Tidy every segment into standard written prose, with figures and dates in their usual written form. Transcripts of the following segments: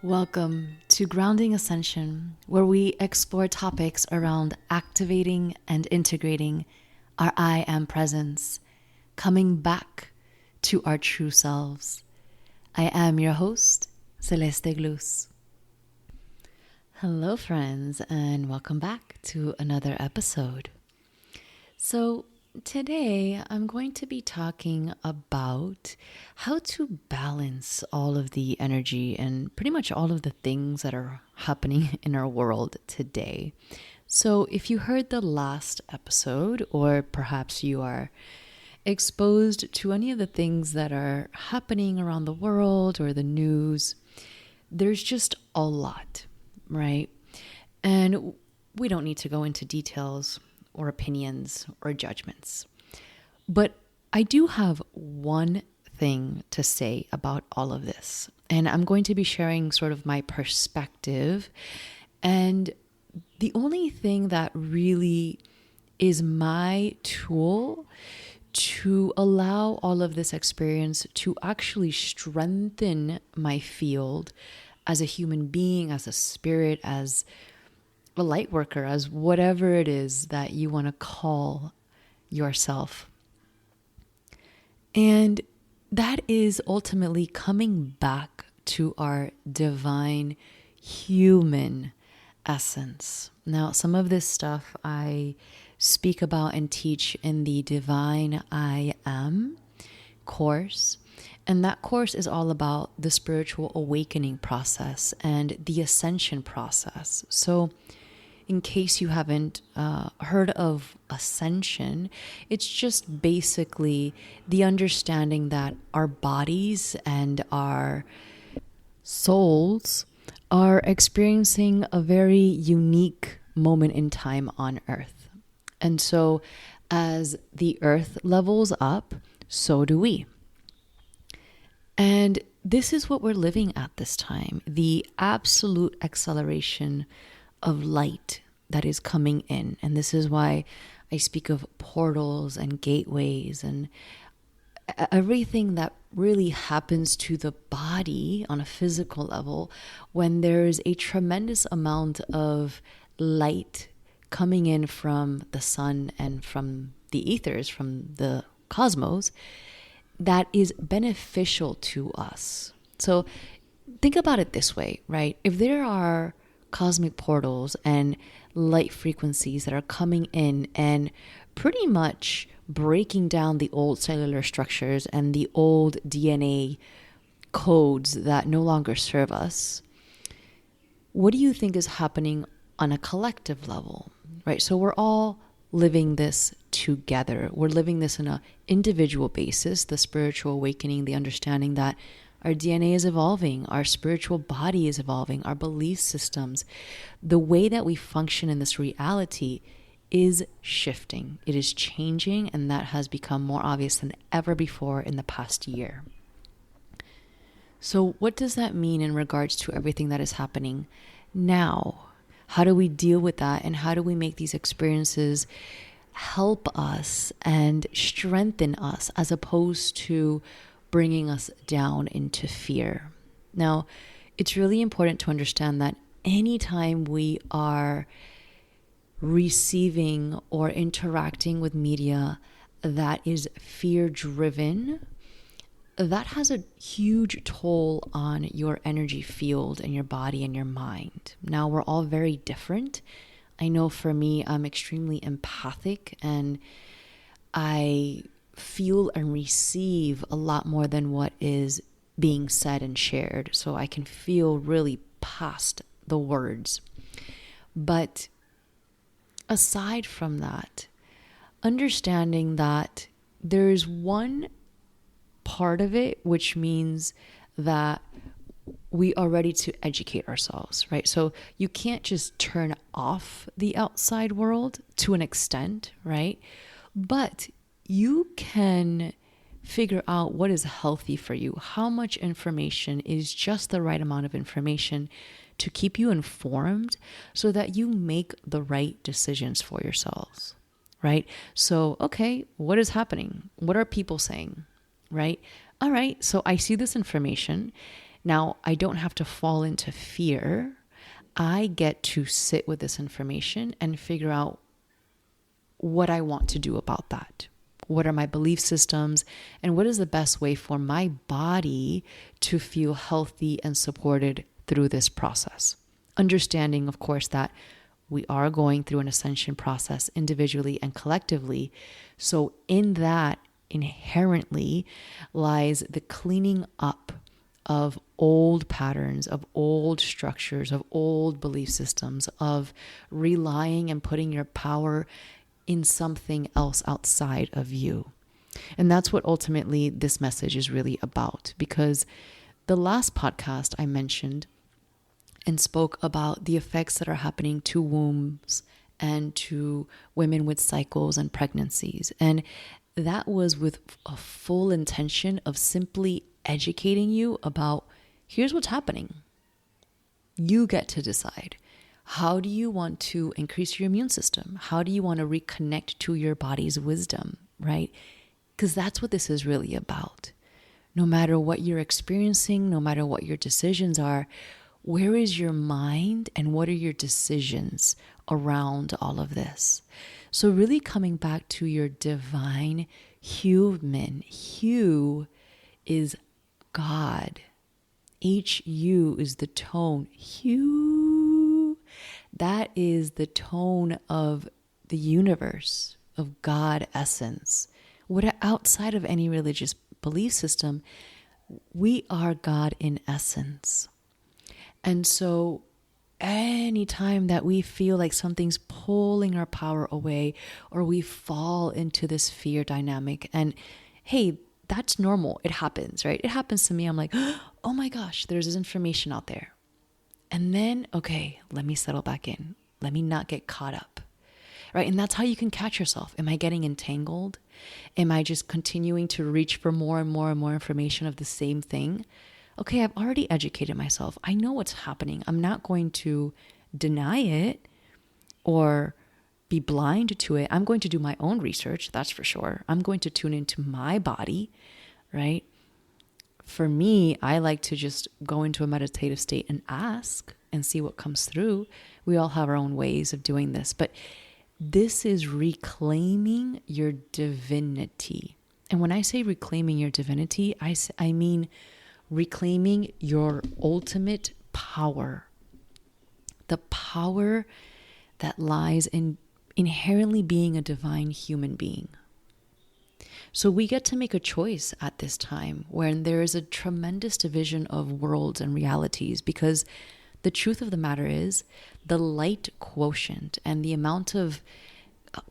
Welcome to Grounding Ascension, where we explore topics around activating and integrating our I am presence, coming back to our true selves. I am your host, Celeste Glus. Hello, friends, and welcome back to another episode. So, today I'm going to be talking about how to balance all of the energy and pretty much all of the things that are happening in our world today. So, if you heard the last episode, or perhaps you are exposed to any of the things that are happening around the world or the news, there's just a lot, right? And we don't need to go into details or opinions or judgments. But I do have one thing to say about all of this. And I'm going to be sharing sort of my perspective. And the only thing that really is my tool to allow all of this experience to actually strengthen my field as a human being, as a spirit, as a light worker, as whatever it is that you want to call yourself. And that is ultimately coming back to our divine human essence. Now, some of this stuff I speak about and teach in the Divine I Am course. And that course is all about the spiritual awakening process and the ascension process. So, in case you haven't heard of Ascension, it's just basically the understanding that our bodies and our souls are experiencing a very unique moment in time on Earth. And so as the Earth levels up, so do we. And this is what we're living at this time, the absolute acceleration of light that is coming in. And this is why I speak of portals and gateways and everything that really happens to the body on a physical level when there's a tremendous amount of light coming in from the sun and from the ethers, from the cosmos, that is beneficial to us. So think about it this way, right? If there are cosmic portals and light frequencies that are coming in and pretty much breaking down the old cellular structures and the old DNA codes that no longer serve us, what do you think is happening on a collective level, right? So we're all living this together. We're living this on an individual basis, the spiritual awakening, the understanding that our DNA is evolving, our spiritual body is evolving, our belief systems, the way that we function in this reality is shifting. It is changing, and that has become more obvious than ever before in the past year. So what does that mean in regards to everything that is happening now? How do we deal with that, and how do we make these experiences help us and strengthen us as opposed to bringing us down into fear? Now, it's really important to understand that anytime we are receiving or interacting with media that is fear-driven, that has a huge toll on your energy field and your body and your mind. Now, we're all very different. I know for me, I'm extremely empathic and I feel and receive a lot more than what is being said and shared. So I can feel really past the words. But aside from that, understanding that there's one part of it, which means that we are ready to educate ourselves, right? So you can't just turn off the outside world to an extent, right? But you can figure out what is healthy for you. How much information is just the right amount of information to keep you informed so that you make the right decisions for yourselves, right? So, okay, what is happening? What are people saying, right? All right, so I see this information. Now, I don't have to fall into fear. I get to sit with this information and figure out what I want to do about that. What are my belief systems, and what is the best way for my body to feel healthy and supported through this process? Understanding, of course, that we are going through an ascension process individually and collectively. So in that inherently lies the cleaning up of old patterns, of old structures, of old belief systems, of relying and putting your power in something else outside of you. And that's what ultimately this message is really about, because the last podcast I mentioned and spoke about the effects that are happening to wombs and to women with cycles and pregnancies. And that was with a full intention of simply educating you about, here's what's happening. You get to decide. How do you want to increase your immune system? How do you want to reconnect to your body's wisdom, right? Because that's what this is really about. No matter what you're experiencing, no matter what your decisions are, where is your mind and what are your decisions around all of this? So really coming back to your divine human. Hu is God. Hu is the tone. Hu. That is the tone of the universe, of God essence. What outside of any religious belief system, we are God in essence. And so anytime that we feel like something's pulling our power away, or we fall into this fear dynamic, and hey, that's normal. It happens, right? It happens to me. I'm like, oh my gosh, there's this information out there. And then, okay, let me settle back in. Let me not get caught up, right? And that's how you can catch yourself. Am I getting entangled? Am I just continuing to reach for more and more and more information of the same thing? Okay, I've already educated myself. I know what's happening. I'm not going to deny it or be blind to it. I'm going to do my own research, that's for sure. I'm going to tune into my body, right? For me, I like to just go into a meditative state and ask and see what comes through. We all have our own ways of doing this, but this is reclaiming your divinity. And when I say reclaiming your divinity, I mean reclaiming your ultimate power. The power that lies in inherently being a divine human being. So we get to make a choice at this time when there is a tremendous division of worlds and realities, because the truth of the matter is the light quotient and the amount of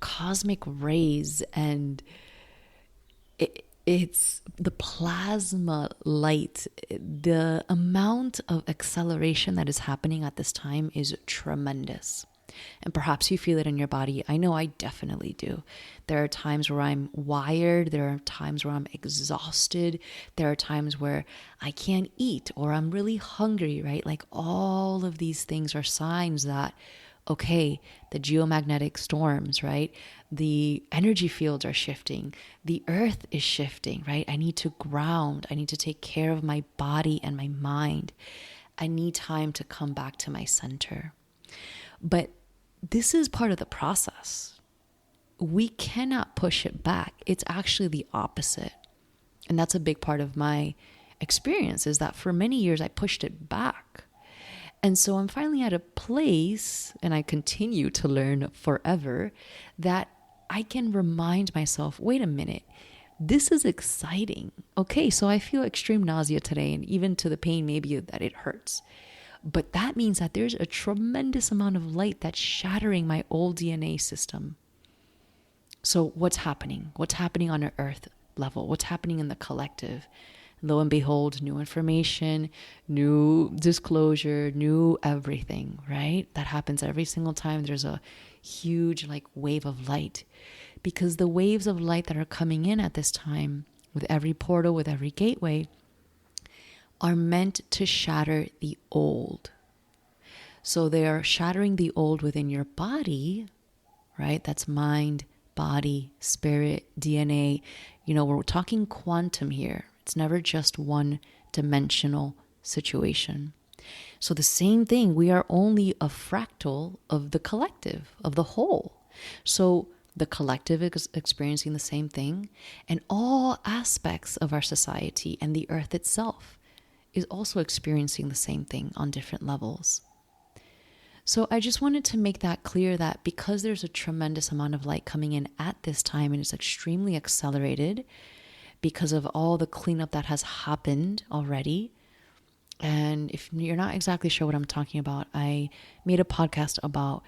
cosmic rays and it's the plasma light, the amount of acceleration that is happening at this time is tremendous. And perhaps you feel it in your body. I know I definitely do. There are times where I'm wired. There are times where I'm exhausted. There are times where I can't eat or I'm really hungry, right? Like all of these things are signs that, okay, the geomagnetic storms, right? The energy fields are shifting. The earth is shifting, right? I need to ground. I need to take care of my body and my mind. I need time to come back to my center. But this is part of the process. We cannot push it back. It's actually the opposite. And that's a big part of my experience, is that for many years I pushed it back. And so I'm finally at a place, and I continue to learn forever, that I can remind myself, wait a minute, this is exciting. Okay, so I feel extreme nausea today, and even to the pain maybe that it hurts. But that means that there's a tremendous amount of light that's shattering my old DNA system. So what's happening? What's happening on an earth level? What's happening in the collective? Lo and behold, new information, new disclosure, new everything, right? That happens every single time there's a huge wave of light. Because the waves of light that are coming in at this time, with every portal, with every gateway, are meant to shatter the old. So they are shattering the old within your body, right? That's mind, body, spirit, DNA. We're talking quantum here. It's never just one dimensional situation. So the same thing, we are only a fractal of the collective, of the whole. So the collective is experiencing the same thing, and all aspects of our society and the earth itself is also experiencing the same thing on different levels. So I just wanted to make that clear, that because there's a tremendous amount of light coming in at this time and it's extremely accelerated because of all the cleanup that has happened already. And if you're not exactly sure what I'm talking about, I made a podcast about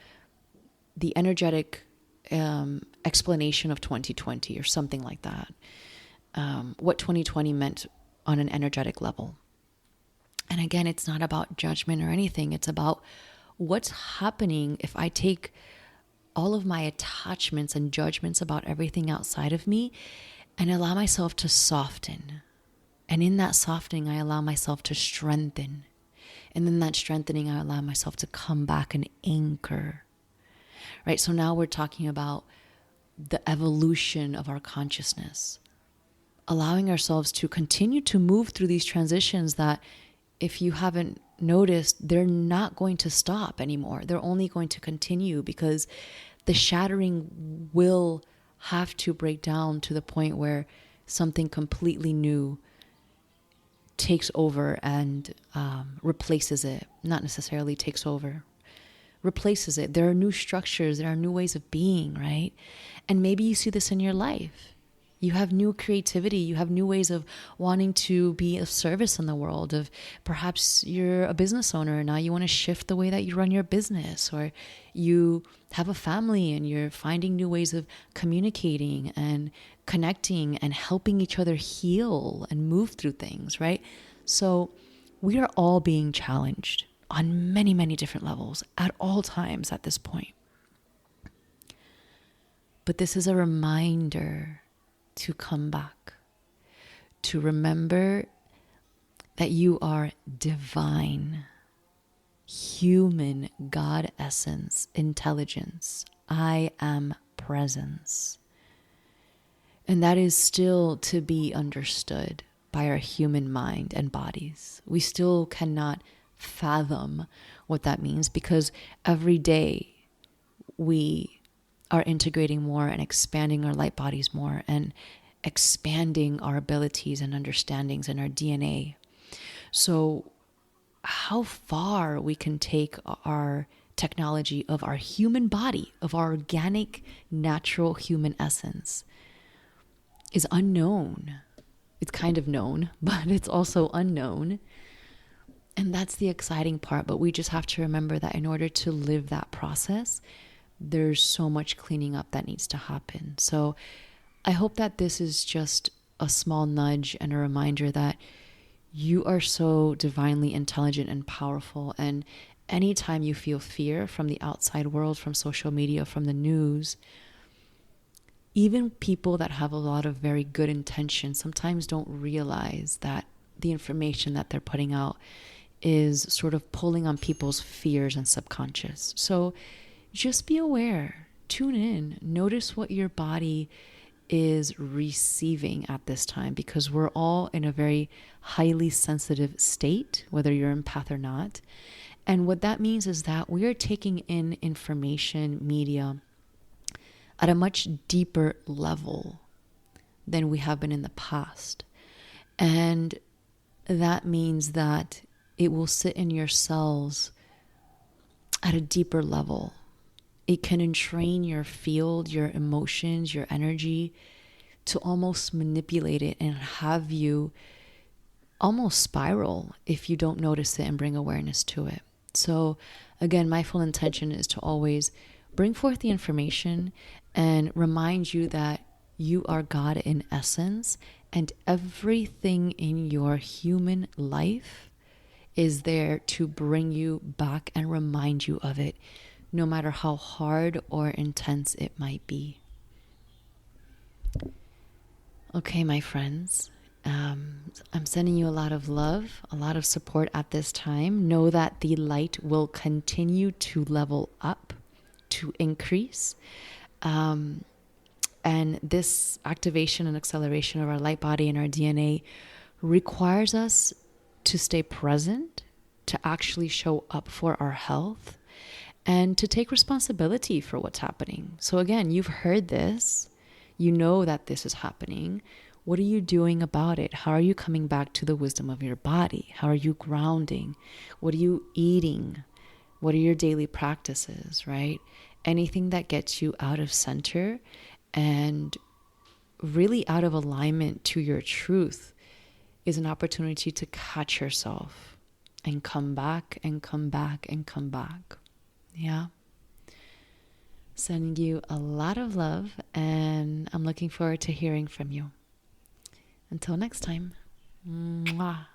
the energetic explanation of 2020 or something like that. What 2020 meant on an energetic level. And again, it's not about judgment or anything. It's about what's happening if I take all of my attachments and judgments about everything outside of me and allow myself to soften. And in that softening, I allow myself to strengthen. And in that strengthening, I allow myself to come back and anchor. Right? So now we're talking about the evolution of our consciousness. Allowing ourselves to continue to move through these transitions that, if you haven't noticed, they're not going to stop anymore. They're only going to continue, because the shattering will have to break down to the point where something completely new takes over and replaces it. Not necessarily takes over, replaces it. There are new structures, there are new ways of being, right? And maybe you see this in your life. You have new creativity, you have new ways of wanting to be of service in the world. Of perhaps you're a business owner and now you want to shift the way that you run your business, or you have a family and you're finding new ways of communicating and connecting and helping each other heal and move through things, right? So we are all being challenged on many, many different levels at all times at this point. But this is a reminder to come back, to remember that you are divine, human, God essence, intelligence. I am presence. And that is still to be understood by our human mind and bodies. We still cannot fathom what that means, because every day we are integrating more and expanding our light bodies more and expanding our abilities and understandings in our DNA. So how far we can take our technology of our human body, of our organic, natural human essence, is unknown. It's kind of known, but it's also unknown. And that's the exciting part. But we just have to remember that in order to live that process, there's so much cleaning up that needs to happen. So I hope that this is just a small nudge and a reminder that you are so divinely intelligent and powerful. And anytime you feel fear from the outside world, from social media, from the news, even people that have a lot of very good intentions sometimes don't realize that the information that they're putting out is sort of pulling on people's fears and subconscious. So just be aware, tune in, notice what your body is receiving at this time, because we're all in a very highly sensitive state, whether you're empath or not. And what that means is that we are taking in information, media, at a much deeper level than we have been in the past. And that means that it will sit in your cells at a deeper level. It can entrain your field, your emotions, your energy, to almost manipulate it and have you almost spiral if you don't notice it and bring awareness to it. So again, my full intention is to always bring forth the information and remind you that you are God in essence, and everything in your human life is there to bring you back and remind you of it, no matter how hard or intense it might be. Okay, my friends, I'm sending you a lot of love, a lot of support at this time. Know that the light will continue to level up, to increase. And this activation and acceleration of our light body and our DNA requires us to stay present, to actually show up for our health, and to take responsibility for what's happening. So again, you've heard this, you know that this is happening. What are you doing about it? How are you coming back to the wisdom of your body? How are you grounding? What are you eating? What are your daily practices, right? Anything that gets you out of center and really out of alignment to your truth is an opportunity to catch yourself and come back and come back and come back. Yeah. Sending you a lot of love, and I'm looking forward to hearing from you. Until next time. Mwah.